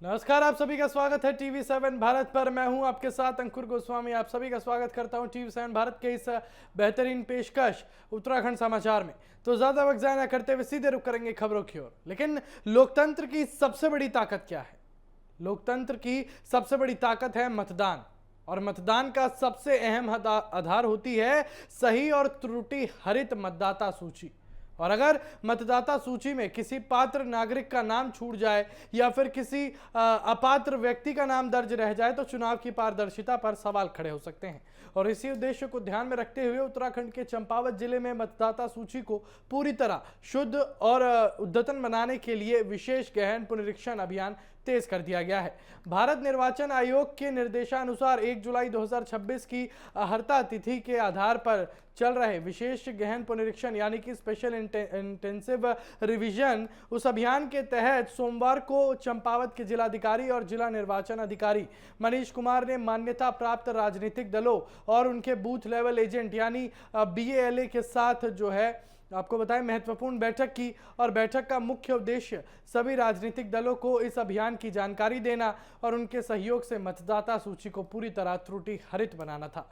नमस्कार, आप सभी का स्वागत है टीवी 7 भारत पर। मैं हूं आपके साथ अंकुर गोस्वामी। आप सभी का स्वागत करता हूं टीवी 7 भारत के इस बेहतरीन पेशकश उत्तराखंड समाचार में। तो ज्यादा वक्त जाया न करते हुए सीधे रुक करेंगे खबरों की ओर। लेकिन लोकतंत्र की सबसे बड़ी ताकत क्या है? लोकतंत्र की सबसे बड़ी ताकत है मतदान। और मतदान का सबसे अहम आधार होती है सही और त्रुटि हरित मतदाता सूची। और अगर मतदाता सूची में किसी पात्र नागरिक का नाम छूट जाए या फिर किसी अपात्र व्यक्ति का नाम दर्ज रह जाए तो चुनाव की पारदर्शिता पर सवाल खड़े हो सकते हैं। और इसी उद्देश्य को ध्यान में रखते हुए उत्तराखंड के चंपावत जिले में मतदाता सूची को पूरी तरह शुद्ध और अद्यतन बनाने के लिए विशेष गहन पुनरीक्षण अभियान तेज कर दिया गया है। भारत निर्वाचन आयोग के निर्देशानुसार 1 जुलाई 2026 की अर्हता तिथि के आधार पर चल रहे विशेष गहन पुनरीक्षण यानी कि स्पेशल इंटेंसिव रिवीजन उस अभियान के तहत सोमवार को चंपावत के जिलाधिकारी और जिला निर्वाचन अधिकारी मनीष कुमार ने मान्यता प्राप्त राजनीतिक दलों और उनके बूथ लेवल एजेंट यानी BALA के साथ जो है आपको बताएं महत्वपूर्ण बैठक की। और बैठक का मुख्य उद्देश्य सभी राजनीतिक दलों को इस अभियान की जानकारी देना और उनके सहयोग से मतदाता सूची को पूरी तरह त्रुटि हरित बनाना था।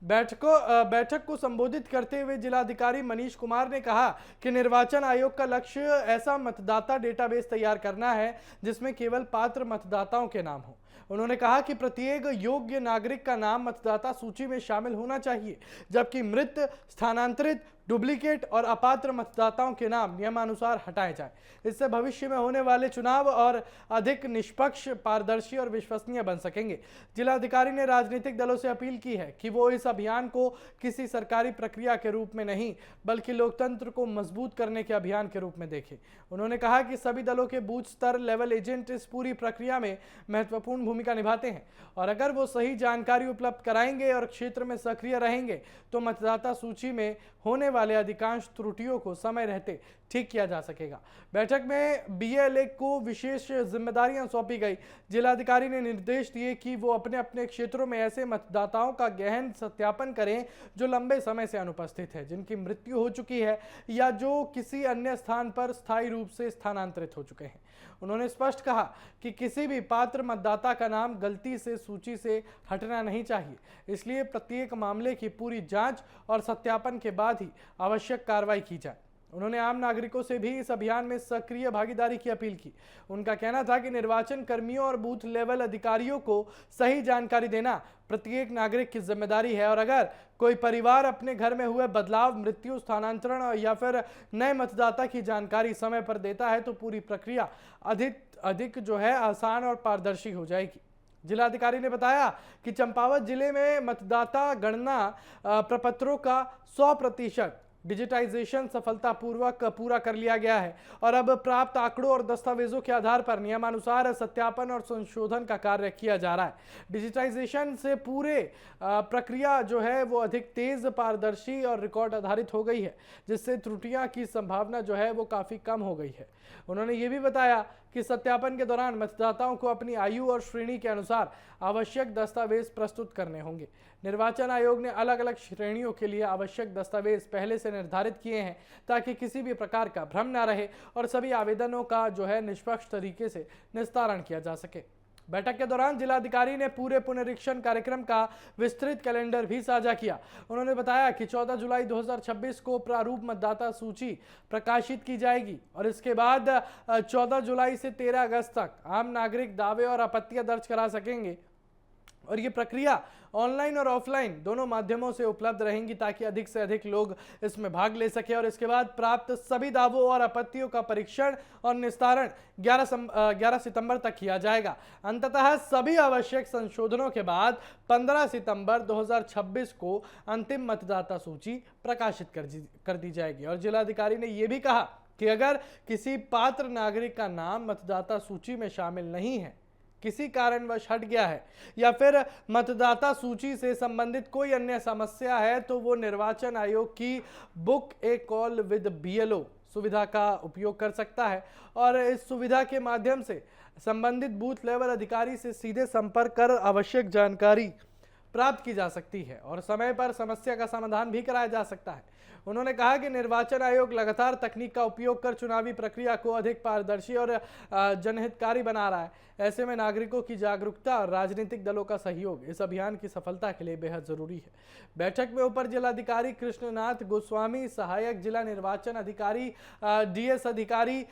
बैठक को संबोधित करते हुए जिलाधिकारी मनीष कुमार ने कहा कि निर्वाचन आयोग का लक्ष्य ऐसा मतदाता डेटाबेस तैयार करना है जिसमें केवल पात्र मतदाताओं के नाम हो। उन्होंने कहा कि प्रत्येक योग्य नागरिक का नाम मतदाता सूची में शामिल होना चाहिए, जबकि मृत, स्थानांतरित, डुप्लीकेट और अपात्र मतदाताओं के नाम नियमानुसार हटाए जाए। इससे भविष्य में होने वाले चुनाव और अधिक निष्पक्ष, पारदर्शी और विश्वसनीय बन सकेंगे। जिलाधिकारी ने राजनीतिक दलों से अपील की है कि वो इस अभियान को किसी सरकारी प्रक्रिया के रूप में नहीं बल्कि लोकतंत्र को मजबूत करने के अभियान के रूप में देखें। उन्होंने कहा कि सभी दलों के बूथ स्तर लेवल एजेंट इस पूरी प्रक्रिया में महत्वपूर्ण भूमिका निभाते हैं और अगर वो सही जानकारी उपलब्ध कराएंगे और क्षेत्र में सक्रिय रहेंगे तो मतदाता सूची में होने वाले अधिकांश त्रुटियों को समय रहते ठीक किया जा सकेगा। बैठक में BALA को विशेष जिम्मेदारियां सौंपी गई। जिलाधिकारी ने निर्देश दिए कि वो अपने अपने क्षेत्रों में ऐसे मतदाताओं का गहन सत्यापन करें जो लंबे समय से अनुपस्थित है, जिनकी मृत्यु हो चुकी है या जो किसी अन्य स्थान पर स्थायी रूप से स्थानांतरित हो चुके हैं। उन्होंने स्पष्ट कहा कि किसी भी पात्र मतदाता का नाम गलती से सूची से हटना नहीं चाहिए, इसलिए प्रत्येक मामले की पूरी जांच और सत्यापन के बाद ही आवश्यक कार्रवाई की जाए। उन्होंने आम नागरिकों से भी इस अभियान में सक्रिय भागीदारी की अपील की। उनका कहना था कि निर्वाचन कर्मियों और बूथ लेवल अधिकारियों को सही जानकारी देना प्रत्येक नागरिक की जिम्मेदारी है और अगर कोई परिवार अपने घर में हुए बदलाव, मृत्यु, स्थानांतरण या फिर नए मतदाता की जानकारी समय पर देता है तो पूरी प्रक्रिया अधिक जो है आसान और पारदर्शी हो जाएगी। जिलाधिकारी ने बताया कि चंपावत जिले में मतदाता गणना प्रपत्रों का 100% डिजिटाइजेशन सफलतापूर्वक पूरा कर लिया गया है और अब प्राप्त आंकड़ों और दस्तावेजों के आधार पर नियमानुसार सत्यापन और संशोधन का कार्य किया जा रहा है। डिजिटाइजेशन से पूरे प्रक्रिया जो है वो अधिक तेज, पारदर्शी और रिकॉर्ड आधारित हो गई है, जिससे त्रुटियां की संभावना जो है वो काफी कम हो गई है। उन्होंने ये भी बताया कि सत्यापन के दौरान मतदाताओं को अपनी आयु और श्रेणी के अनुसार आवश्यक दस्तावेज प्रस्तुत करने होंगे। निर्वाचन आयोग ने अलग अलग श्रेणियों के लिए आवश्यक दस्तावेज पहले से निर्धारित किए हैं ताकि किसी भी प्रकार का भ्रम न रहे और सभी आवेदनों का जो है निष्पक्ष तरीके से निस्तारण किया जा सके। बैठक के दौरान जिलाधिकारी ने पूरे पुनरीक्षण कार्यक्रम का विस्तृत कैलेंडर भी साझा किया। उन्होंने बताया कि 14 जुलाई 2026 को प्रारूप मतदाता सूची प्रकाशित की जाएगी और इसके बाद 14 जुलाई से 13 अगस्त तक आम नागरिक दावे और आपत्तियां दर्ज करा सकेंगे और ये प्रक्रिया ऑनलाइन और ऑफलाइन दोनों माध्यमों से उपलब्ध रहेंगी ताकि अधिक से अधिक लोग इसमें भाग ले सके और इसके बाद प्राप्त सभी दावों और आपत्तियों का परीक्षण और निस्तारण 11 सितंबर तक किया जाएगा। अंततः सभी आवश्यक संशोधनों के बाद 15 सितंबर 2026 को अंतिम मतदाता सूची प्रकाशित कर दी जाएगी। और जिलाधिकारी ने यह भी कहा कि अगर किसी पात्र नागरिक का नाम मतदाता सूची में शामिल नहीं है, किसी कारणवश हट गया है या फिर मतदाता सूची से संबंधित कोई अन्य समस्या है तो वो निर्वाचन आयोग की book A call with BLO सुविधा का उपयोग कर सकता है और इस सुविधा के माध्यम से संबंधित बूथ लेवल अधिकारी से सीधे संपर्क कर आवश्यक जानकारी प्राप्त की जा सकती है और समय पर समस्या का समाधान भी कराया जा सकता है। उन्होंने कहा कि निर्वाचन आयोग लगातार तकनीक का उपयोग कर चुनावी प्रक्रिया को अधिक पारदर्शी और जनहितकारी बना रहा है। ऐसे में नागरिकों की जागरूकता और राजनीतिक दलों का सहयोग इस अभियान की सफलता के लिए बेहद जरूरी है। बैठक में अपर जिलाधिकारी कृष्णनाथ गोस्वामी, सहायक जिला निर्वाचन अधिकारी डीएस अधिकारी,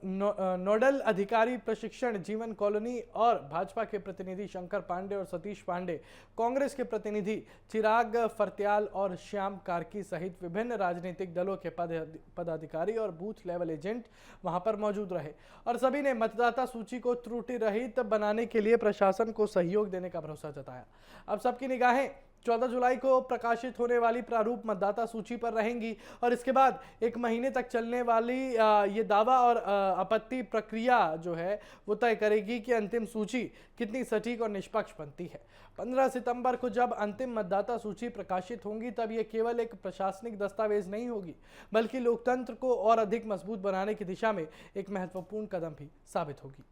नोडल अधिकारी प्रशिक्षण जीवन कॉलोनी और भाजपा के प्रतिनिधि शंकर पांडे और सतीश पांडे, कांग्रेस के प्रतिनिधि चिराग फरत्याल और श्याम कार्की सहित विभिन्न राजनीतिक दलों के पदाधिकारी और बूथ लेवल एजेंट वहां पर मौजूद रहे और सभी ने मतदाता सूची को त्रुटि रहित बनाने के लिए प्रशासन को सहयोग देने का भरोसा जताया। अब सबकी निगाहें 14 जुलाई को प्रकाशित होने वाली प्रारूप मतदाता सूची पर रहेंगी और इसके बाद एक महीने तक चलने वाली ये दावा और आपत्ति प्रक्रिया जो है वो तय करेगी कि अंतिम सूची कितनी सटीक और निष्पक्ष बनती है। 15 सितंबर को जब अंतिम मतदाता सूची प्रकाशित होंगी तब ये केवल एक प्रशासनिक दस्तावेज नहीं होगी बल्कि लोकतंत्र को और अधिक मजबूत बनाने की दिशा में एक महत्वपूर्ण कदम भी साबित होगी।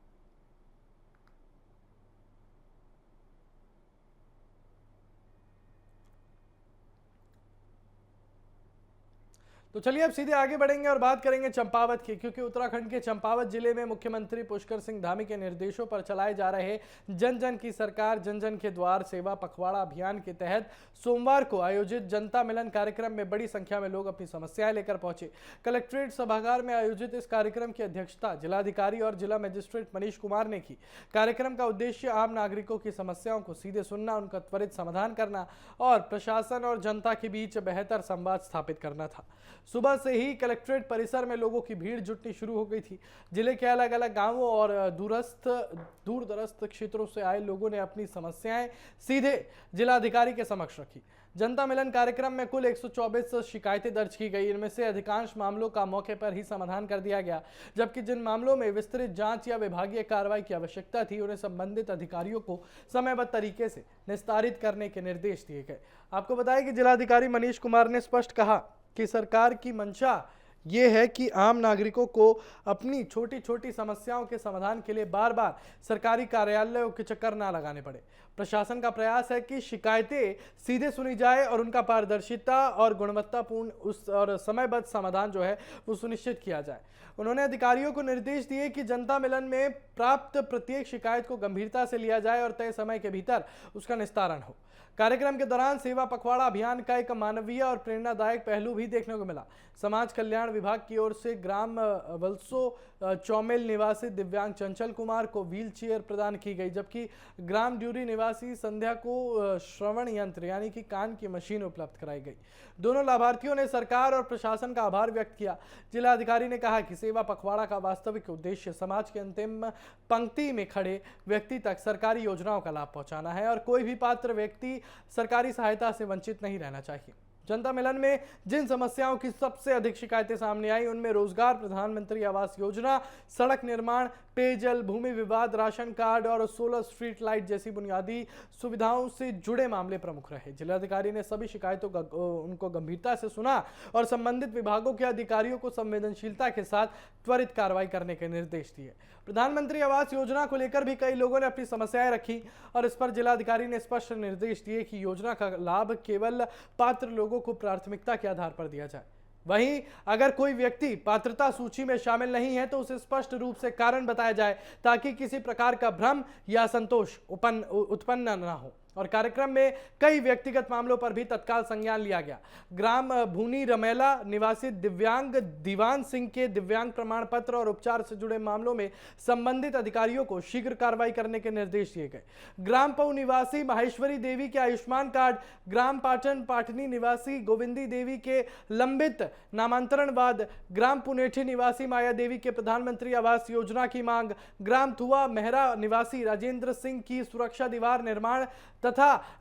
तो चलिए अब सीधे आगे बढ़ेंगे और बात करेंगे चंपावत की, क्योंकि उत्तराखंड के चंपावत जिले में मुख्यमंत्री पुष्कर सिंह धामी के निर्देशों पर चलाए जा रहे जन जन की सरकार जन जन के द्वार सेवा पखवाड़ा अभियान के तहत सोमवार को आयोजित जनता मिलन कार्यक्रम में बड़ी संख्या में लोग अपनी समस्याएं लेकर पहुंचे। कलेक्ट्रेट सभागार में आयोजित इस कार्यक्रम की अध्यक्षता जिलाधिकारी और जिला मजिस्ट्रेट मनीष कुमार ने की। कार्यक्रम का उद्देश्य आम नागरिकों की समस्याओं को सीधे सुनना, उनका त्वरित समाधान करना और प्रशासन और जनता के बीच बेहतर संवाद स्थापित करना था। सुबह से ही कलेक्ट्रेट परिसर में लोगों की भीड़ जुटनी शुरू हो गई थी। जिले के अलग अलग गांवों और दूर दराज क्षेत्रों से आए लोगों ने अपनी समस्याएं सीधे जिलाधिकारी के समक्ष रखी। जनता मिलन कार्यक्रम में कुल 124 शिकायतें दर्ज की गई। इनमें से अधिकांश मामलों का मौके पर ही समाधान कर दिया गया, जबकि जिन मामलों में विस्तृत जांच या विभागीय कार्रवाई की आवश्यकता थी उन्हें संबंधित अधिकारियों को समयबद्ध तरीके से निस्तारित करने के निर्देश दिए गए। आपको बताया कि जिलाधिकारी मनीष कुमार ने स्पष्ट कहा कि सरकार की मंशा ये है कि आम नागरिकों को अपनी छोटी छोटी समस्याओं के समाधान के लिए बार बार सरकारी कार्यालयों के चक्कर ना लगाने पड़े। प्रशासन का प्रयास है कि शिकायतें सीधे सुनी जाए और उनका पारदर्शिता और गुणवत्तापूर्ण और समयबद्ध समाधान जो है वो सुनिश्चित किया जाए। उन्होंने अधिकारियों को निर्देश दिए कि जनता मिलन में प्राप्त प्रत्येक शिकायत को गंभीरता से लिया जाए और तय समय के भीतर उसका निस्तारण हो। कार्यक्रम के दौरान सेवा पखवाड़ा अभियान का एक मानवीय और प्रेरणादायक पहलू भी देखने को मिला। समाज कल्याण विभाग की ओर से ग्राम वल्सो चौमेल निवासी दिव्यांग चंचल कुमार को व्हील चेयर प्रदान की गई, जबकि ग्राम ड्यूरी निवासी संध्या को श्रवण यंत्र यानी कि कान की मशीन उपलब्ध कराई गई। दोनों लाभार्थियों ने सरकार और प्रशासन का आभार व्यक्त किया। जिलाधिकारी ने कहा कि सेवा पखवाड़ा का वास्तविक उद्देश्य समाज के अंतिम पंक्ति में खड़े व्यक्ति तक सरकारी योजनाओं का लाभ पहुंचाना है और कोई भी पात्र व्यक्ति सरकारी सहायता से वंचित नहीं रहना चाहिए। जनता मिलन में जिन समस्याओं की सबसे अधिक शिकायतें सामने आई उनमें रोजगार, प्रधानमंत्री आवास योजना, सड़क निर्माण, पेयजल, भूमि विवाद, राशन कार्ड और सोलर स्ट्रीट लाइट जैसी बुनियादी सुविधाओं से जुड़े मामले प्रमुख रहे। जिलाधिकारी ने सभी शिकायतों का उनको गंभीरता से सुना और संबंधित विभागों के अधिकारियों को संवेदनशीलता के साथ त्वरित कार्रवाई करने के निर्देश दिए। प्रधानमंत्री आवास योजना को लेकर भी कई लोगों ने अपनी समस्याएं रखी और इस पर जिलाधिकारी ने स्पष्ट निर्देश दिए कि योजना का लाभ केवल पात्र लोगों को प्राथमिकता के आधार पर दिया जाए। वहीं अगर कोई व्यक्ति पात्रता सूची में शामिल नहीं है तो उसे स्पष्ट रूप से कारण बताया जाए ताकि किसी प्रकार का भ्रम या असंतोष उत्पन्न न हो। और कार्यक्रम में कई व्यक्तिगत मामलों पर भी तत्काल संज्ञान लिया गया। ग्राम भूनी रमेला निवासी दिव्यांग दीवान सिंह के दिव्यांग प्रमाण पत्र और उपचार से जुड़े मामलों में संबंधित अधिकारियों को शीघ्र कार्रवाई करने के निर्देश दिए गए। ग्राम पऊ निवासी माहेश्वरी देवी के आयुष्मान कार्ड, ग्राम पाटन पाटनी निवासी गोविंदी देवी के लंबित नामांतरण वाद, ग्राम पुनेठी निवासी माया देवी के प्रधानमंत्री आवास योजना की मांग, ग्राम थुआ मेहरा निवासी राजेंद्र सिंह की सुरक्षा दीवार निर्माण तथा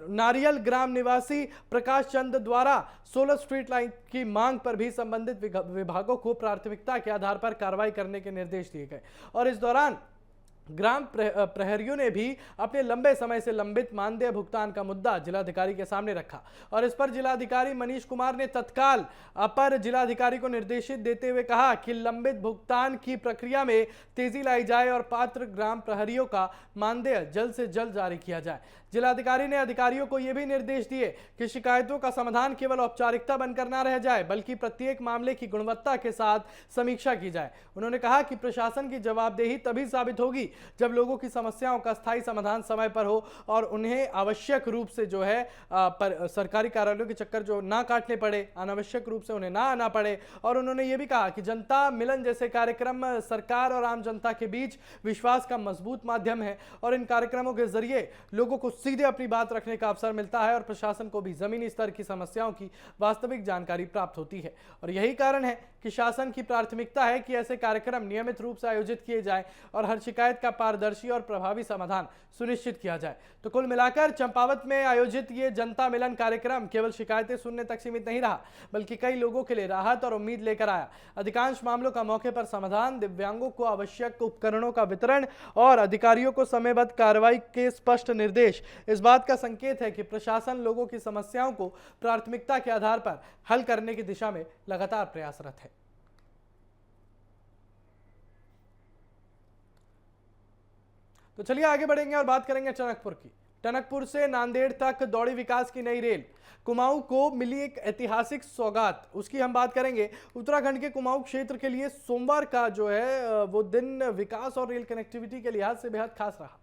नारियल ग्राम निवासी प्रकाश चंद द्वारा सोलर स्ट्रीट लाइट की मांग पर भी संबंधित विभागों को प्राथमिकता के आधार पर कार्रवाई करने के निर्देश दिए गए। और इस दौरान ग्राम प्रहरियों ने भी अपने लंबे समय से लंबित मानदेय भुगतान का मुद्दा जिलाधिकारी के सामने रखा और इस पर जिलाधिकारी मनीष कुमार ने तत्काल अपर जिलाधिकारी को निर्देशित देते हुए कहा कि लंबित भुगतान की प्रक्रिया में तेजी लाई जाए और पात्र ग्राम प्रहरियों का मानदेय जल्द से जल्द जारी किया जाए। जिलाधिकारी ने अधिकारियों को यह भी निर्देश दिए कि शिकायतों का समाधान केवल औपचारिकता बनकर न रह जाए, बल्कि प्रत्येक मामले की गुणवत्ता के साथ समीक्षा की जाए। उन्होंने कहा कि प्रशासन की जवाबदेही तभी साबित होगी जब लोगों की समस्याओं का स्थायी समाधान समय पर हो और उन्हें आवश्यक रूप से जो है सरकारी कार्यालयों के चक्कर जो ना काटने पड़े, अनावश्यक रूप से उन्हें ना आना पड़े। और उन्होंने ये भी कहा कि जनता मिलन जैसे कार्यक्रम सरकार और आम जनता के बीच विश्वास का मजबूत माध्यम है और इन कार्यक्रमों के जरिए लोगों को सीधे अपनी बात रखने का अवसर मिलता है और प्रशासन को भी जमीनी स्तर की समस्याओं की वास्तविक जानकारी प्राप्त होती है। और यही कारण है कि शासन की प्राथमिकता है कि ऐसे कार्यक्रम नियमित रूप से आयोजित किए जाएं और हर शिकायत का पारदर्शी और प्रभावी समाधान सुनिश्चित किया जाए। तो कुल मिलाकर चंपावत में आयोजित ये जनता मिलन कार्यक्रम केवल शिकायतें सुनने तक सीमित नहीं रहा, बल्कि कई लोगों के लिए राहत और उम्मीद लेकर आया। अधिकांश मामलों का मौके पर समाधान, दिव्यांगों को आवश्यक उपकरणों का वितरण और अधिकारियों को समयबद्ध कार्रवाई के स्पष्ट निर्देश इस बात का संकेत है कि प्रशासन लोगों की समस्याओं को प्राथमिकता के आधार पर हल करने की दिशा में लगातार प्रयासरत है। तो चलिए आगे बढ़ेंगे और बात करेंगे टनकपुर की। टनकपुर से नांदेड़ तक दौड़ी विकास की नई रेल। कुमाऊं को मिली एक ऐतिहासिक सौगात, उसकी हम बात करेंगे। उत्तराखंड के कुमाऊं क्षेत्र के लिए सोमवार का जो है वो दिन विकास और रेल कनेक्टिविटी के लिहाज से बेहद खास रहा।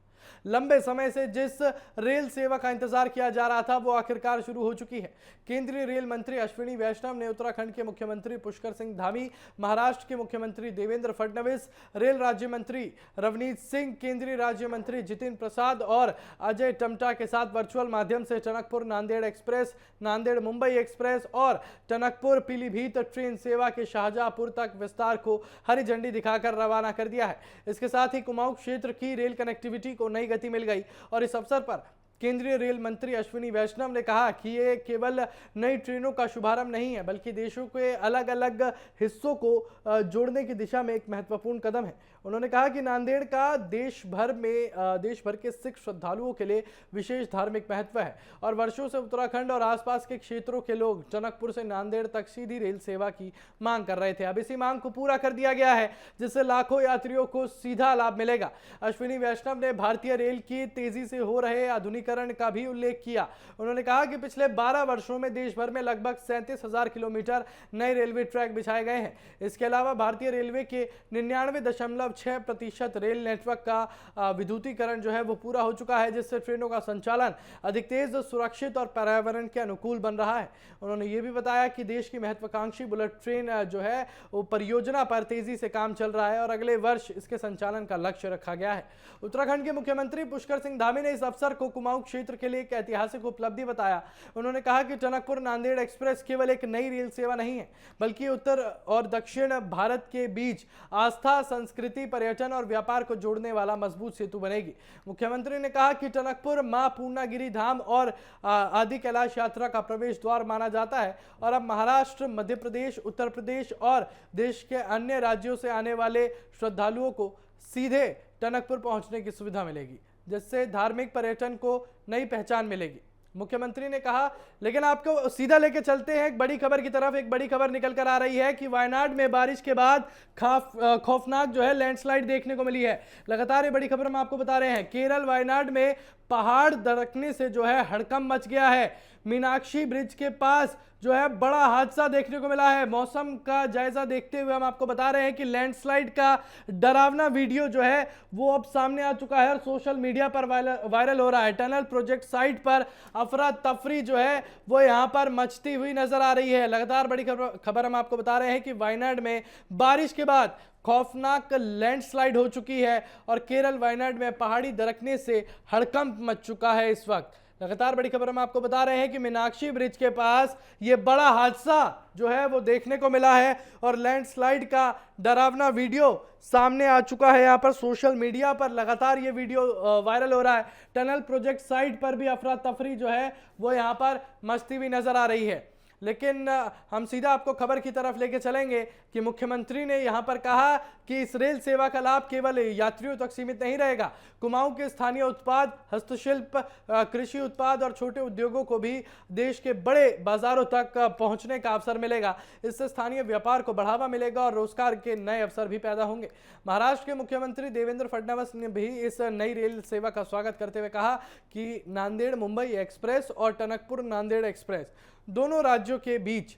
लंबे समय से जिस रेल सेवा का इंतजार किया जा रहा था वो आखिरकार शुरू हो चुकी है। केंद्रीय रेल मंत्री अश्विनी वैष्णव ने उत्तराखंड के मुख्यमंत्री पुष्कर सिंह धामी, महाराष्ट्र के मुख्यमंत्री देवेंद्र फडणवीस, रेल राज्य मंत्री रवनीत सिंह, केंद्रीय राज्य मंत्री जितिन प्रसाद और अजय टम्टा के साथ वर्चुअल माध्यम से टनकपुर नांदेड़ एक्सप्रेस, नांदेड़ मुंबई एक्सप्रेस और टनकपुर पीलीभीत ट्रेन सेवा के शाहजहांपुर तक विस्तार को हरी झंडी दिखाकर रवाना कर दिया है। इसके साथ ही कुमाऊं क्षेत्र की रेल कनेक्टिविटी को नई गति मिल गई और इस अवसर पर केंद्रीय रेल मंत्री अश्विनी वैष्णव ने कहा कि ये केवल नई ट्रेनों का शुभारंभ नहीं है, बल्कि देशों के अलग अलग हिस्सों को जोड़ने की दिशा में एक महत्वपूर्ण कदम है। उन्होंने कहा कि नांदेड़ का देश भर के सिख श्रद्धालुओं के लिए विशेष धार्मिक महत्व है और वर्षों से उत्तराखंड और आसपास के क्षेत्रों के लोग टनकपुर से नांदेड़ तक सीधी रेल सेवा की मांग कर रहे थे। अब इसी मांग को पूरा कर दिया गया है, जिससे लाखों यात्रियों को सीधा लाभ मिलेगा। अश्विनी वैष्णव ने भारतीय रेल की तेजी से हो रहे आधुनिकीकरण का भी उल्लेख किया। उन्होंने कहा कि पिछले 12 वर्षों में देश भर में लगभग 37,000 किलोमीटर नए रेलवे ट्रैक बिछाए गए हैं। इसके अलावा भारतीय रेलवे के 99.6% रेल नेटवर्क का विद्युतीकरण जो है वो पूरा हो चुका है, जिससे ट्रेनों का संचालन अधिक तेज, सुरक्षित और पर्यावरण के अनुकूल बन रहा है। उन्होंने ये भी बताया कि देश की महत्वाकांक्षी बुलेट ट्रेन जो है वो परियोजना पर तेजी से काम चल रहा है और अगले वर्ष इसके संचालन का लक्ष्य रखा गया है। उत्तराखंड के मुख्यमंत्री पुष्कर सिंह धामी ने इस अवसर को कुमाऊं क्षेत्र के लिए एक ऐतिहासिक उपलब्धि बताया। उन्होंने कहा कि टनकपुर नांदेड़ एक्सप्रेस केवल एक नई रेल सेवा नहीं है, बल्कि उत्तर और दक्षिण भारत के बीच आस्था, संस्कृति, पर्यटन और व्यापार को जोड़ने वाला मजबूत सेतु बनेगी। मुख्यमंत्री ने कहा कि टनकपुर मां पूर्णागिरी धाम और आदि कैलाश यात्रा का प्रवेश द्वार माना जाता है और अब महाराष्ट्र, मध्य प्रदेश, उत्तर प्रदेश और देश के अन्य राज्यों से आने वाले श्रद्धालुओं को सीधे टनकपुर पहुंचने की सुविधा मिलेगी, जिससे धार्मिक पर्यटन को नई पहचान मिलेगी। मुख्यमंत्री ने कहा, लेकिन आपको सीधा लेके चलते हैं एक बड़ी खबर की तरफ। एक बड़ी खबर निकल कर आ रही है कि वायनाड में बारिश के बाद खौफनाक जो है लैंडस्लाइड देखने को मिली है। लगातार ये बड़ी खबर हम आपको बता रहे हैं। केरल वायनाड में पहाड़ दरकने से जो है हड़कंप मच गया है। मीनाक्षी ब्रिज के पास जो है बड़ा हादसा देखने को मिला है। मौसम का जायजा देखते हुए हम आपको बता रहे हैं कि लैंडस्लाइड का डरावना वीडियो जो है वो अब सामने आ चुका है और सोशल मीडिया पर वायरल हो रहा है। टनल प्रोजेक्ट साइट पर अफरा तफरी जो है वो यहां पर मचती हुई नजर आ रही है। लगातार बड़ी खबर हम आपको बता रहे हैं कि वायनाड में बारिश के बाद खौफनाक लैंडस्लाइड हो चुकी है और केरल वायनाड में पहाड़ी दरकने से हड़कंप मच चुका है। इस वक्त लगातार बड़ी खबर हम आपको बता रहे हैं कि मीनाक्षी ब्रिज के पास ये बड़ा हादसा जो है वो देखने को मिला है और लैंडस्लाइड का डरावना वीडियो सामने आ चुका है। यहाँ पर सोशल मीडिया पर लगातार ये वीडियो वायरल हो रहा है। टनल प्रोजेक्ट साइट पर भी अफरा तफरी जो है वो यहाँ पर मचती हुई नजर आ रही है। लेकिन हम सीधा आपको खबर की तरफ लेके चलेंगे कि मुख्यमंत्री ने यहां पर कहा कि इस रेल सेवा का लाभ केवल यात्रियों तक सीमित नहीं रहेगा। कुमाऊं के स्थानीय उत्पाद, हस्तशिल्प, कृषि उत्पाद और छोटे उद्योगों को भी देश के बड़े बाजारों तक पहुंचने का अवसर मिलेगा। इससे स्थानीय व्यापार को बढ़ावा मिलेगा और रोजगार के नए अवसर भी पैदा होंगे। महाराष्ट्र के मुख्यमंत्री देवेंद्र फडणवीस ने भी इस नई रेल सेवा का स्वागत करते हुए कहा कि नांदेड़ मुंबई एक्सप्रेस और टनकपुर नांदेड़ एक्सप्रेस दोनों राज्यों के बीच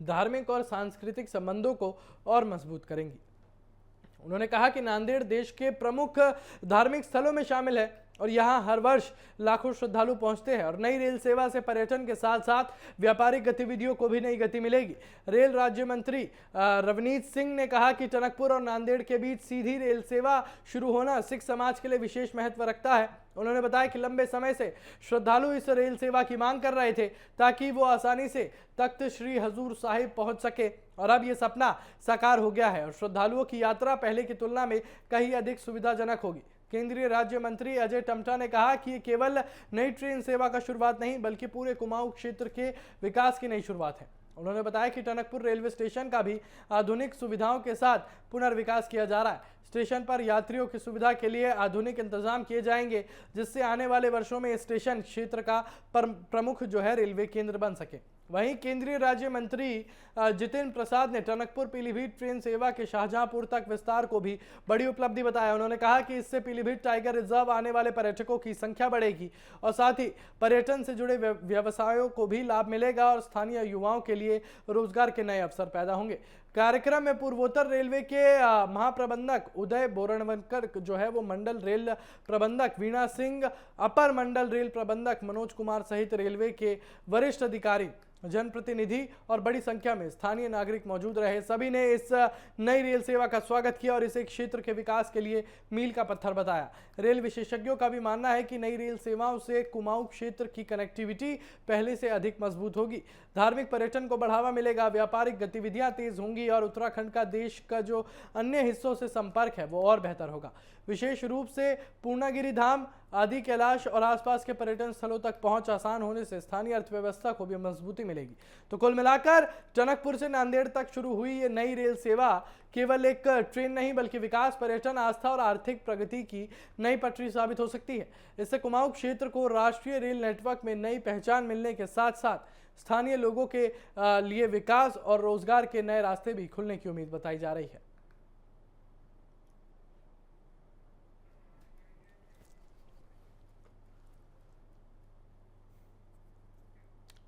धार्मिक और सांस्कृतिक संबंधों को और मजबूत करेंगी। उन्होंने कहा कि नांदेड़ देश के प्रमुख धार्मिक स्थलों में शामिल है और यहां हर वर्ष लाखों श्रद्धालु पहुंचते हैं और नई रेल सेवा से पर्यटन के साथ साथ व्यापारिक गतिविधियों को भी नई गति मिलेगी। रेल राज्य मंत्री रवनीत सिंह ने कहा कि टनकपुर और नांदेड़ के बीच सीधी रेल सेवा शुरू होना सिख समाज के लिए विशेष महत्व रखता है। उन्होंने बताया कि लंबे समय से श्रद्धालु इस रेल सेवा की मांग कर रहे थे ताकि वो आसानी से तख्त श्री हजूर साहिब पहुंच सके और अब ये सपना साकार हो गया है और श्रद्धालुओं की यात्रा पहले की तुलना में कहीं अधिक सुविधाजनक होगी। केंद्रीय राज्य मंत्री अजय टमटा ने कहा कि ये केवल नई ट्रेन सेवा का शुरुआत नहीं बल्कि पूरे कुमाऊं क्षेत्र के विकास की नई शुरुआत है। उन्होंने बताया कि टनकपुर रेलवे स्टेशन का भी आधुनिक सुविधाओं के साथ पुनर्विकास किया जा रहा है। स्टेशन पर यात्रियों की सुविधा के लिए आधुनिक इंतजाम किए जाएंगे जिससे आने वाले वर्षों में स्टेशन क्षेत्र का प्रमुख रेलवे केंद्र बन सके। वहीं केंद्रीय राज्य मंत्री जितेंद्र प्रसाद ने टनकपुर पीलीभीत ट्रेन सेवा के शाहजहांपुर तक विस्तार को भी बड़ी उपलब्धि बताया। उन्होंने कहा कि इससे पीलीभीत टाइगर रिजर्व आने वाले पर्यटकों की संख्या बढ़ेगी और साथ ही पर्यटन से जुड़े व्यवसायों को भी लाभ मिलेगा और स्थानीय युवाओं के लिए रोजगार के नए अवसर पैदा होंगे। कार्यक्रम में पूर्वोत्तर रेलवे के महाप्रबंधक उदय बोरणवनकर वो मंडल रेल प्रबंधक वीणा सिंह, अपर मंडल रेल प्रबंधक मनोज कुमार सहित रेलवे के वरिष्ठ अधिकारी, जनप्रतिनिधि और बड़ी संख्या में स्थानीय नागरिक मौजूद रहे। सभी ने इस नई रेल सेवा का स्वागत किया और इसे क्षेत्र के विकास के लिए मील का पत्थर बताया। रेल विशेषज्ञों का भी मानना है कि नई रेल सेवाओं से कुमाऊं क्षेत्र की कनेक्टिविटी पहले से अधिक मजबूत होगी, धार्मिक पर्यटन को बढ़ावा मिलेगा, व्यापारिक गतिविधियां तेज होंगी और उत्तराखंड का देश का जो अन्य हिस्सों से संपर्क है वो और बेहतर होगा। विशेष रूप से पूर्णागिरि धाम, आदि कैलाश और आसपास के पर्यटन स्थलों तक पहुंच आसान होने से स्थानीय अर्थव्यवस्था को भी मजबूती मिलेगी। तो कुल मिलाकर टनकपुर से नांदेड़ तक शुरू हुई ये नई रेल सेवा केवल एक ट्रेन नहीं बल्कि विकास, पर्यटन, आस्था और आर्थिक प्रगति की नई पटरी साबित हो सकती है। इससे कुमाऊं क्षेत्र को राष्ट्रीय रेल नेटवर्क में नई पहचान मिलने के साथ साथ स्थानीय लोगों के लिए विकास और रोजगार के नए रास्ते भी खुलने की उम्मीद बताई जा रही है।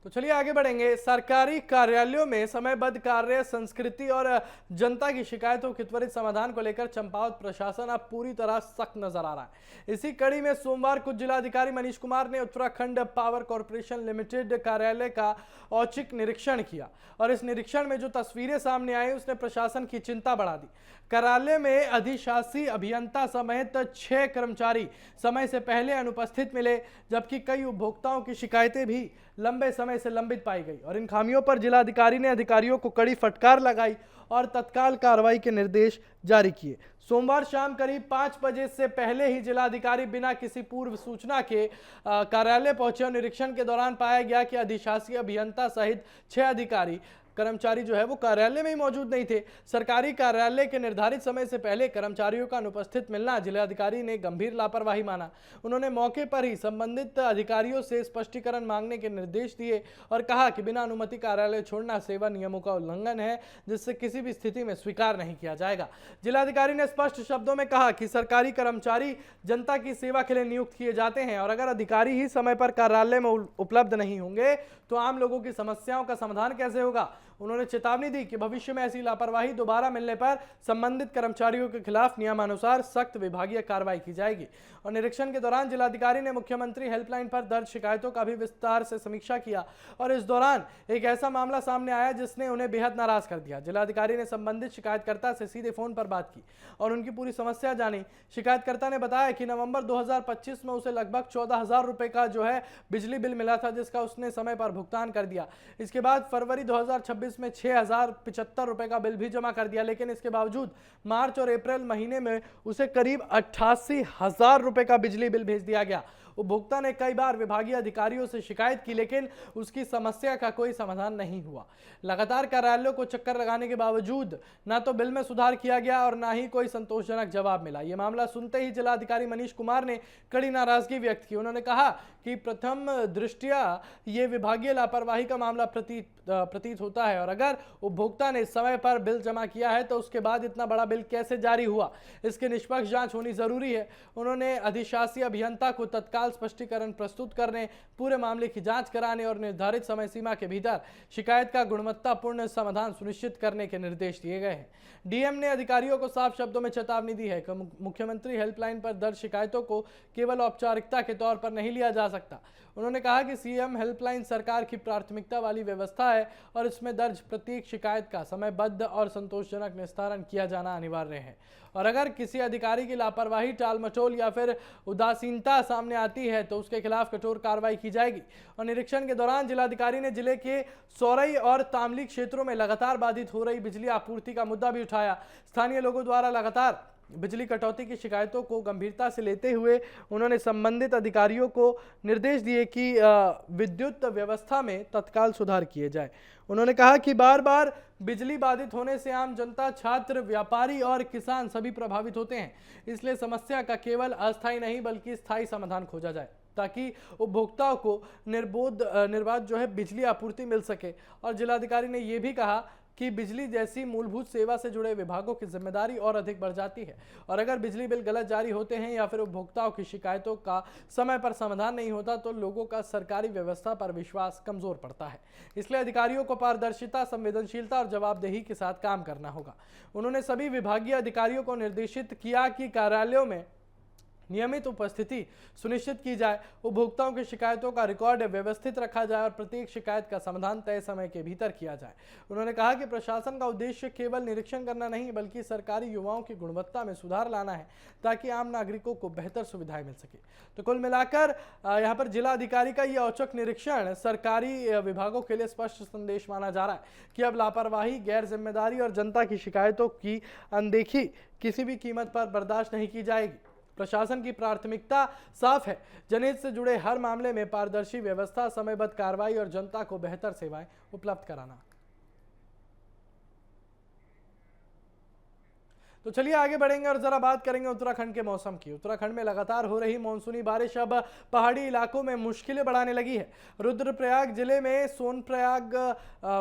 तो चलिए आगे बढ़ेंगे। सरकारी कार्यालयों में समयबद्ध कार्य संस्कृति और जनता की शिकायतों के त्वरित समाधान को लेकर चंपावत प्रशासन अब पूरी तरह सख्त नजर आ रहा है। इसी कड़ी में सोमवार को जिलाधिकारी मनीष कुमार ने उत्तराखंड पावर कॉर्पोरेशन लिमिटेड कार्यालय का औचक निरीक्षण किया और इस निरीक्षण में जो तस्वीरें सामने आई उसने प्रशासन की चिंता बढ़ा दी। कार्यालय में अधिशासी अभियंता समेत 6 कर्मचारी समय से पहले अनुपस्थित मिले, जबकि कई उपभोक्ताओं की शिकायतें भी लंबे समय से लंबित पाई गई और इन खामियों पर जिलाधिकारी ने अधिकारियों को कड़ी फटकार लगाई और तत्काल कार्रवाई के निर्देश जारी किए। सोमवार शाम करीब 5 बजे से पहले ही जिलाधिकारी बिना किसी पूर्व सूचना के कार्यालय पहुंचे और निरीक्षण के दौरान पाया गया कि अधिशासी अभियंता सहित 6 अधिकारी कर्मचारी वो कार्यालय में ही मौजूद नहीं थे। सरकारी कार्यालय के निर्धारित समय से पहले कर्मचारियों का अनुपस्थित मिलना जिलाधिकारी ने गंभीर लापरवाही माना। उन्होंने मौके पर ही संबंधित अधिकारियों से स्पष्टीकरण मांगने के निर्देश दिए और कहा कि बिना अनुमति कार्यालय छोड़ना सेवा नियमों का उल्लंघन है, जिससे किसी भी स्थिति में स्वीकार नहीं किया जाएगा। जिलाधिकारी ने स्पष्ट शब्दों में कहा कि सरकारी कर्मचारी जनता की सेवा के लिए नियुक्त किए जाते हैं और अगर अधिकारी ही समय पर कार्यालय में उपलब्ध नहीं होंगे तो आम लोगों की समस्याओं का समाधान कैसे होगा। उन्होंने चेतावनी दी कि भविष्य में ऐसी लापरवाही दोबारा मिलने पर संबंधित कर्मचारियों के खिलाफ नियमानुसार सख्त विभागीय कार्रवाई की जाएगी। और निरीक्षण के दौरान जिलाधिकारी ने मुख्यमंत्री हेल्पलाइन पर दर्ज शिकायतों का भी विस्तार से समीक्षा किया और इस दौरान एक ऐसा मामला सामने आया जिसने उन्हें बेहद नाराज कर दिया। जिलाधिकारी ने संबंधित शिकायतकर्ता से सीधे फोन पर बात की और उनकी पूरी समस्या जानी। शिकायतकर्ता ने बताया कि नवंबर 2025 में उसे लगभग 14,000 रुपए का बिजली बिल मिला था, जिसका उसने समय पर भुगतान कर दिया। इसके बाद फरवरी 2026 में 6,075 रुपए का बिल भी जमा कर दिया, लेकिन इसके बावजूद मार्च और अप्रैल महीने में उसे करीब 88,000 रुपए का बिजली बिल भेज दिया गया। उपभोक्ता ने कई बार विभागीय अधिकारियों से शिकायत की, लेकिन उसकी समस्या का कोई समाधान नहीं हुआ। लगातार कार्यालयों को चक्कर लगाने के बावजूद न तो बिल में सुधार किया गया और न ही कोई संतोषजनक जवाब मिला। यह मामला सुनते ही जिलाधिकारी मनीष कुमार ने कड़ी नाराजगी व्यक्त की। उन्होंने कहा कि प्रथम दृष्टया ये विभागीय लापरवाही का मामला प्रतीत होता है, और अगर उपभोक्ता ने समय पर बिल जमा किया है तो उसके बाद इतना बड़ा बिल कैसे जारी हुआ, इसकी निष्पक्ष जांच होनी जरूरी है। उन्होंने अधिशासी अभियंता को तत्काल स्पष्टीकरण प्रस्तुत करने, पूरे मामले की जांच कराने और निर्धारित समय सीमा के भीतर शिकायत का गुणवत्तापूर्ण समाधान सुनिश्चित करने के निर्देश दिए गए हैं। डीएम ने अधिकारियों को साफ शब्दों में चेतावनी दी है कि मुख्यमंत्री हेल्पलाइन पर दर्ज शिकायतों को केवल औपचारिकता के तौर पर नहीं लिया जा सकता। उन्होंने कहा कि सीएम हेल्पलाइन सरकार की प्राथमिकता वाली व्यवस्था है और इसमें दर्ज प्रत्येक शिकायत का समयबद्ध और संतोषजनक निस्तारण किया जाना अनिवार्य है, और अगर किसी अधिकारी की लापरवाही, टालमटोल या फिर उदासीनता सामने आती है तो उसके खिलाफ कठोर कार्रवाई की जाएगी। और निरीक्षण के दौरान जिलाधिकारी ने जिले के सौरई और तामली क्षेत्रों में लगातार बाधित हो रही बिजली आपूर्ति का मुद्दा भी उठाया। स्थानीय लोगों द्वारा लगातार बिजली कटौती की शिकायतों को गंभीरता से लेते हुए उन्होंने संबंधित अधिकारियों को निर्देश दिए कि विद्युत व्यवस्था में तत्काल सुधार किए जाए। उन्होंने कहा कि बार बार बिजली बाधित होने से आम जनता, छात्र, व्यापारी और किसान सभी प्रभावित होते हैं। इसलिए समस्या का केवल अस्थायी नहीं बल्कि स्थायी समाधान खोजा जाए, ताकि उपभोक्ताओं को निर्बाध जो है बिजली आपूर्ति मिल सके। और जिलाधिकारी ने यह भी कहा कि बिजली जैसी मूलभूत सेवा से जुड़े विभागों की जिम्मेदारी और अधिक बढ़ जाती है, और अगर बिजली बिल गलत जारी होते हैं या फिर उपभोक्ताओं की शिकायतों का समय पर समाधान नहीं होता तो लोगों का सरकारी व्यवस्था पर विश्वास कमजोर पड़ता है। इसलिए अधिकारियों को पारदर्शिता, संवेदनशीलता और जवाबदेही के साथ काम करना होगा। उन्होंने सभी विभागीय अधिकारियों को निर्देशित किया कि कार्यालयों में नियमित उपस्थिति सुनिश्चित की जाए, उपभोक्ताओं की शिकायतों का रिकॉर्ड व्यवस्थित रखा जाए और प्रत्येक शिकायत का समाधान तय समय के भीतर किया जाए। उन्होंने कहा कि प्रशासन का उद्देश्य केवल निरीक्षण करना नहीं बल्कि सरकारी युवाओं की गुणवत्ता में सुधार लाना है, ताकि आम नागरिकों को बेहतर सुविधाएं मिल सके। तो कुल मिलाकर यहाँ पर जिला अधिकारी का यह औचक निरीक्षण सरकारी विभागों के लिए स्पष्ट संदेश माना जा रहा है कि अब लापरवाही, गैर जिम्मेदारी और जनता की शिकायतों की अनदेखी किसी भी कीमत पर बर्दाश्त नहीं की जाएगी। प्रशासन की प्राथमिकता साफ है, जनहित से जुड़े हर मामले में पारदर्शी व्यवस्था, समयबद्ध कार्रवाई और जनता को बेहतर सेवाएं उपलब्ध कराना। तो चलिए आगे बढ़ेंगे और जरा बात करेंगे उत्तराखंड के मौसम की। उत्तराखंड में लगातार हो रही मानसूनी बारिश अब पहाड़ी इलाकों में मुश्किलें बढ़ाने लगी है। रुद्रप्रयाग जिले में सोनप्रयाग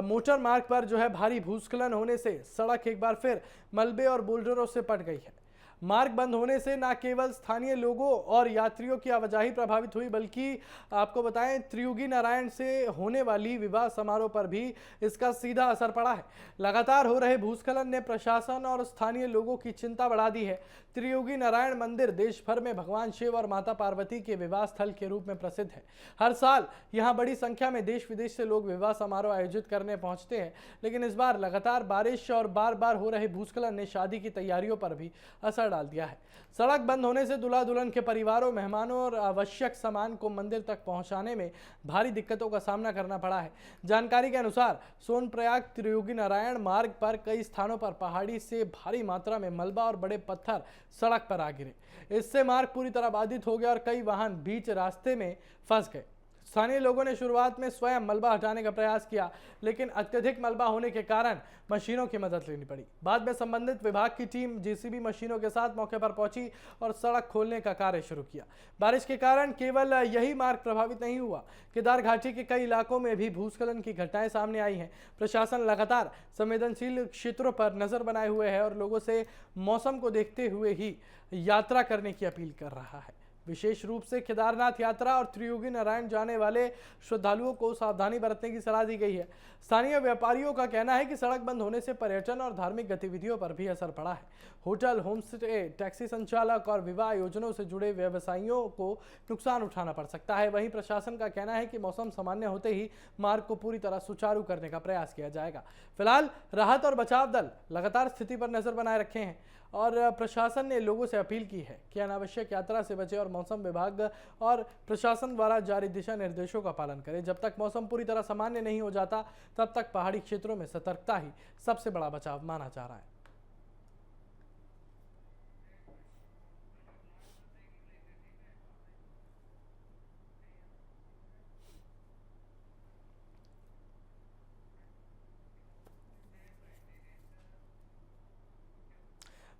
मोटर मार्ग पर जो है भारी भूस्खलन होने से सड़क एक बार फिर मलबे और बोल्डरों से पट गई है। मार्ग बंद होने से न केवल स्थानीय लोगों और यात्रियों की आवाजाही प्रभावित हुई, बल्कि आपको बताएं त्रियुगी नारायण से होने वाली विवाह समारोह पर भी इसका सीधा असर पड़ा है। लगातार हो रहे भूस्खलन ने प्रशासन और स्थानीय लोगों की चिंता बढ़ा दी है। त्रियुगी नारायण मंदिर देश भर में भगवान शिव और माता पार्वती के विवाह स्थल के रूप में प्रसिद्ध है। हर साल यहां बड़ी संख्या में देश विदेश से लोग विवाह समारोह आयोजित करने पहुंचते हैं, लेकिन इस बार लगातार बारिश और बार बार हो रहे भूस्खलन ने शादी की तैयारियों पर भी असर डाल दिया है। सड़क बंद होने से दूल्हा दुल्हन के परिवारों, मेहमानों और आवश्यक सामान को मंदिर तक पहुंचाने में भारी दिक्कतों का सामना करना पड़ा है। जानकारी के अनुसार सोनप्रयाग त्रियुगी नारायण मार्ग पर कई स्थानों पर पहाड़ी से भारी मात्रा में मलबा और बड़े पत्थर सड़क पर आ गिरे। इससे मार्ग पूरी तरह बाधित हो गया और कई वाहन बीच रास्ते में फंस गए। स्थानीय लोगों ने शुरुआत में स्वयं मलबा हटाने का प्रयास किया, लेकिन अत्यधिक मलबा होने के कारण मशीनों की मदद लेनी पड़ी। बाद में संबंधित विभाग की टीम जेसीबी मशीनों के साथ मौके पर पहुंची और सड़क खोलने का कार्य शुरू किया। बारिश के कारण केवल यही मार्ग प्रभावित नहीं हुआ, केदार घाटी के कई इलाकों में भी भूस्खलन की घटनाएं सामने आई हैं। प्रशासन लगातार संवेदनशील क्षेत्रों पर नजर बनाए हुए है और लोगों से मौसम को देखते हुए ही यात्रा करने की अपील कर रहा है। विशेष रूप से केदारनाथ यात्रा और त्रियुगी नारायण जाने वाले श्रद्धालुओं को सावधानी बरतने की सलाह दी गई है। स्थानीय व्यापारियों का कहना है कि सड़क बंद होने से पर्यटन और धार्मिक गतिविधियों पर भी असर पड़ा है। होटल, होमस्टे, टैक्सी संचालक और विवाह आयोजनों से जुड़े व्यवसायियों को नुकसान उठाना पड़ सकता है। वहीं प्रशासन का कहना है कि मौसम सामान्य होते ही मार्ग को पूरी तरह सुचारू करने का प्रयास किया जाएगा। फिलहाल राहत और बचाव दल लगातार स्थिति पर नजर बनाए रखे हैं और प्रशासन ने लोगों से अपील की है कि अनावश्यक यात्रा से बचे और मौसम विभाग और प्रशासन द्वारा जारी दिशा निर्देशों का पालन करें। जब तक मौसम पूरी तरह सामान्य नहीं हो जाता तब तक पहाड़ी क्षेत्रों में सतर्कता ही सबसे बड़ा बचाव माना जा रहा है।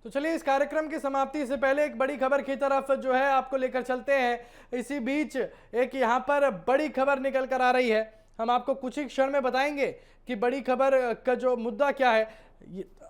तो चलिए इस कार्यक्रम की समाप्ति से पहले एक बड़ी खबर की तरफ जो है आपको लेकर चलते हैं। इसी बीच एक यहाँ पर बड़ी खबर निकल कर आ रही है, हम आपको कुछ ही क्षण में बताएंगे कि बड़ी खबर का जो मुद्दा क्या है।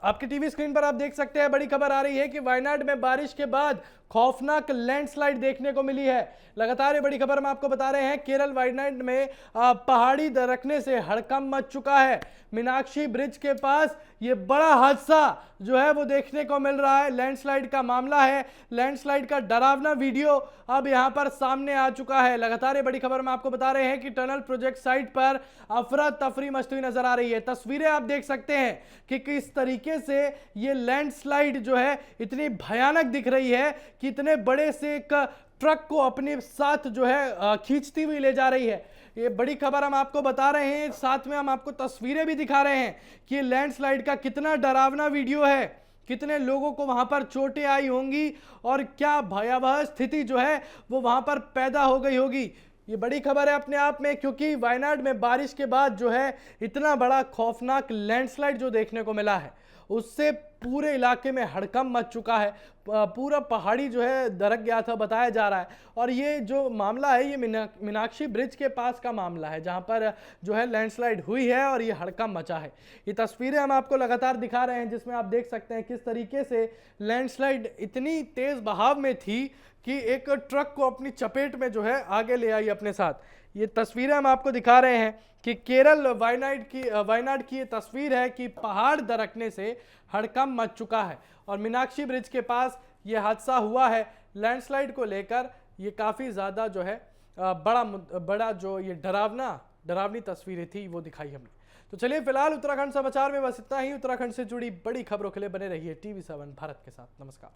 आपकी टीवी स्क्रीन पर आप देख सकते हैं, बड़ी खबर आ रही है कि वायनाड में बारिश के बाद खौफनाक लैंडस्लाइड देखने को मिली है। लगातार ये बड़ी खबर हम आपको बता रहे हैं, केरल वायनाड में पहाड़ी दरकने से हड़कंप मच चुका है। मीनाक्षी ब्रिज के पास ये बड़ा हादसा जो है वो देखने को मिल रहा है। लैंडस्लाइड का मामला है, लैंडस्लाइड का डरावना वीडियो अब यहां पर सामने आ चुका है। लगातार ये बड़ी खबर हम आपको बता रहे हैं कि टनल प्रोजेक्ट साइट पर अफरा तफरी मचती हुई नजर आ रही है। तस्वीरें आप देख सकते हैं कि किस तरीके से ये लैंडस्लाइड जो है इतनी भयानक दिख रही है कि इतने बड़े से एक ट्रक को अपने साथ जो है खींचती हुई ले जा रही है। ये बड़ी खबर हम आपको बता रहे हैं, साथ में हम आपको तस्वीरें भी दिखा रहे हैं कि ये लैंडस्लाइड का कितना डरावना वीडियो है, कितने लोगों को वहां पर चोटें आई होंगी और क्या भयावह स्थिति जो है वो वहां पर पैदा हो गई होगी। ये बड़ी खबर है अपने आप में, क्योंकि वायनाड में बारिश के बाद जो है इतना बड़ा खौफनाक लैंडस्लाइड जो देखने को मिला है उससे पूरे इलाके में हड़कंप मच चुका है। पूरा पहाड़ी जो है दरक गया था बताया जा रहा है। और ये जो मामला है ये मीनाक्षी ब्रिज के पास का मामला है, जहां पर जो है लैंडस्लाइड हुई है और ये हड़कंप मचा है। ये तस्वीरें हम आपको लगातार दिखा रहे हैं, जिसमें आप देख सकते हैं किस तरीके से लैंडस्लाइड इतनी तेज बहाव में थी कि एक ट्रक को अपनी चपेट में जो है आगे ले आई अपने साथ। ये तस्वीरें हम आपको दिखा रहे हैं कि केरल वायनाड की ये तस्वीर है कि पहाड़ दरकने से हड़कंप मच चुका है और मीनाक्षी ब्रिज के पास ये हादसा हुआ है। लैंडस्लाइड को लेकर ये काफ़ी ज़्यादा जो है बड़ा जो ये डरावनी तस्वीरें थी वो दिखाई हमने। तो चलिए फिलहाल उत्तराखंड समाचार में बस इतना ही। उत्तराखंड से जुड़ी बड़ी खबरों के लिए बने रहिए TV7 भारत के साथ। नमस्कार।